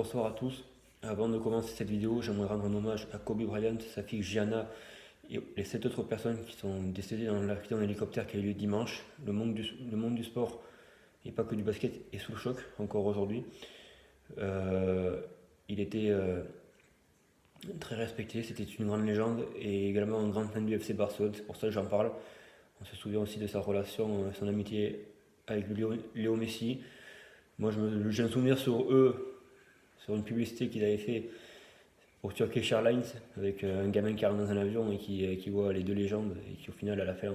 Bonsoir à tous. Avant de commencer cette vidéo, j'aimerais rendre un hommage à Kobe Bryant, sa fille Gianna et les 7 autres personnes qui sont décédées dans l'accident d'hélicoptère qui a eu lieu dimanche. Le monde du sport, et pas que du basket, est sous le choc encore aujourd'hui. Il était très respecté, c'était une grande légende et également un grand fan du FC Barcelone, c'est pour ça que j'en parle. On se souvient aussi de sa relation, son amitié avec Léo Messi. Moi, j'ai un souvenir sur une publicité qu'il avait fait pour Turkish Airlines avec un gamin qui arrive dans un avion et qui voit les deux légendes et qui, au final, à la fin,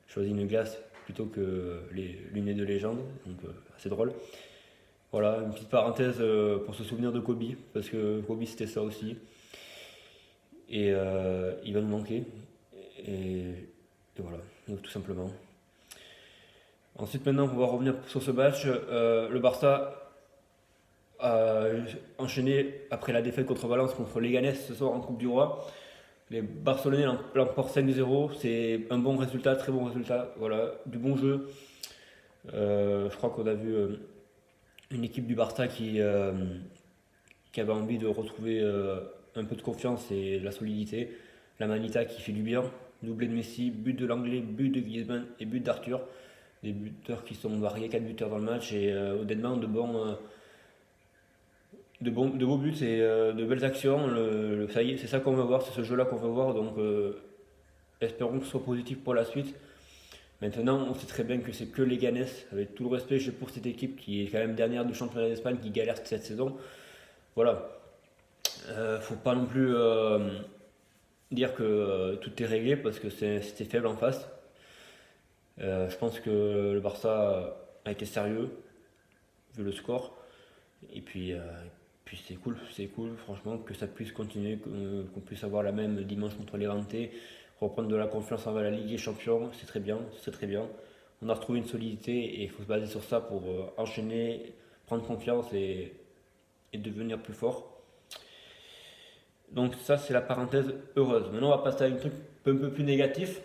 choisit une glace plutôt que l'une des deux légendes. Donc, assez drôle. Voilà, une petite parenthèse pour se souvenir de Kobe, parce que Kobe, c'était ça aussi. Et il va nous manquer. Et voilà, donc, tout simplement. Ensuite, maintenant, on va revenir sur ce match. Le Barça a enchaîné après la défaite contre Valence, contre Leganés ce soir en Coupe du Roi. Les Barcelonais l'emportent 5-0. C'est un bon résultat, très bon résultat. Voilà, du bon jeu. Je crois qu'on a vu une équipe du Barça qui avait envie de retrouver un peu de confiance et de la solidité. La Manita qui fait du bien. Doublé de Messi, but de l'Anglais, but de Griezmann et but d'Arthur. Des buteurs qui sont variés, 4 buteurs dans le match et honnêtement de beaux buts et de belles actions. Ça y est, c'est ça qu'on veut voir, c'est ce jeu-là qu'on veut voir. Donc espérons que ce soit positif pour la suite. Maintenant, on sait très bien que c'est que Leganés, avec tout le respect j'ai pour cette équipe qui est quand même dernière du championnat d'Espagne, qui galère cette saison. Voilà. Faut pas non plus dire que tout est réglé parce que c'était faible en face. Je pense que le Barça a été sérieux, vu le score. Et puis c'est cool, franchement, que ça puisse continuer, qu'on puisse avoir la même dimanche contre les Levante, reprendre de la confiance envers la Ligue des Champions, c'est très bien, c'est très bien. On a retrouvé une solidité et il faut se baser sur ça pour enchaîner, prendre confiance et devenir plus fort. Donc ça, c'est la parenthèse heureuse. Maintenant, on va passer à un truc un peu plus négatif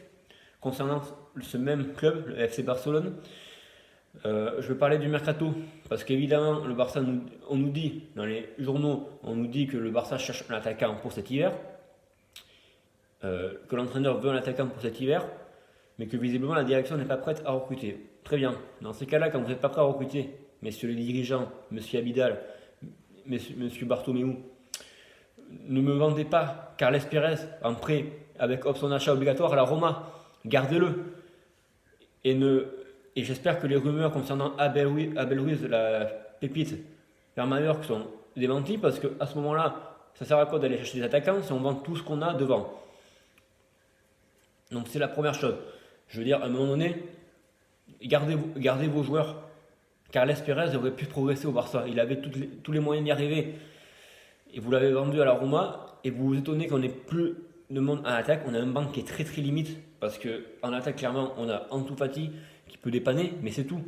concernant ce même club, le FC Barcelone. Je vais parler du mercato parce qu'évidemment le Barça on nous dit dans les journaux, on nous dit que le Barça cherche un attaquant pour cet hiver, que l'entraîneur veut un attaquant pour cet hiver, mais que visiblement la direction n'est pas prête à recruter. Très bien, dans ces cas-là, quand vous n'êtes pas prêt à recruter, messieurs les dirigeants, monsieur Abidal, monsieur Bartomeu, ne me vendez pas Carles Pérez en prêt avec option d'achat obligatoire à la Roma, gardez-le et j'espère que les rumeurs concernant Abel Ruiz, la pépite vers Mallorca, sont démenties parce qu'à ce moment-là, ça sert à quoi d'aller chercher des attaquants si on vend tout ce qu'on a devant? Donc c'est la première chose. Je veux dire, à un moment donné, gardez vos joueurs. Carles Pérez aurait pu progresser au Barça. Il avait tous les moyens d'y arriver. Et vous l'avez vendu à la Roma et vous vous étonnez qu'on n'ait plus de monde en attaque. On a un banc qui est très très limite parce qu'en attaque, clairement, on a Ansu Fati qui peut dépanner, mais c'est tout.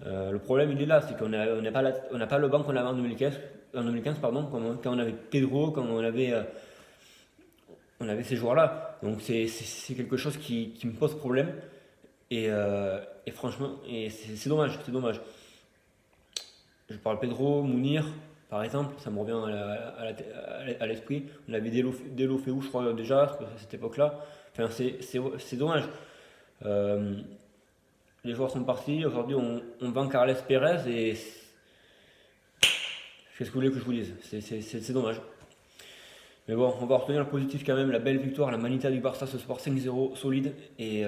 Le problème, il est là, c'est qu'on n'a pas le banc qu'on avait en 2015 pardon, quand on avait Pedro, quand on avait ces joueurs-là. Donc c'est quelque chose qui me pose problème. Et franchement, c'est dommage, c'est dommage. Je parle Pedro, Mounir, par exemple, ça me revient à l'esprit. On avait Deulofeu, je crois, déjà, à cette époque-là. Enfin, c'est dommage. Les joueurs sont partis. Aujourd'hui, on vend Carles Pérez et qu'est-ce que vous voulez que je vous dise? C'est dommage. Mais bon, on va retenir le positif quand même. La belle victoire, la Manita du Barça ce soir 5-0, solide. Et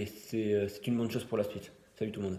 c'est une bonne chose pour la suite. Salut tout le monde.